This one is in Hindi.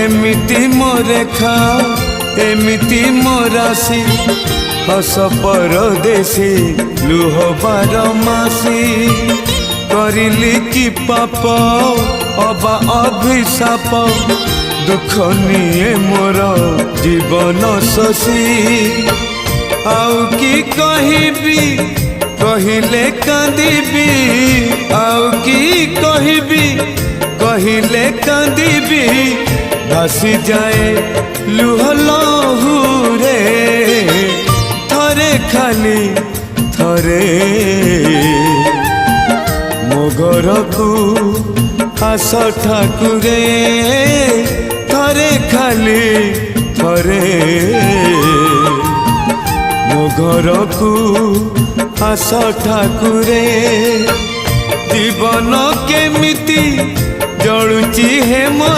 एमिति मो रेखा एमिति मो राशि हस परदेसी लुह बारमासी करिली कि पाप अबा अभिशाप दुख निये मोर जीवन शशि आउ कि कहबी कहिले कांदिबी आउ कि कहबी कहिले कांदिबी भासी जाए लुह लहुरे थरे खाली थरे मो घर को आस ठाकुरे थरे खाली थरे मो घर को आस ठाकुरे जीवन केमिति जलुची हे मो।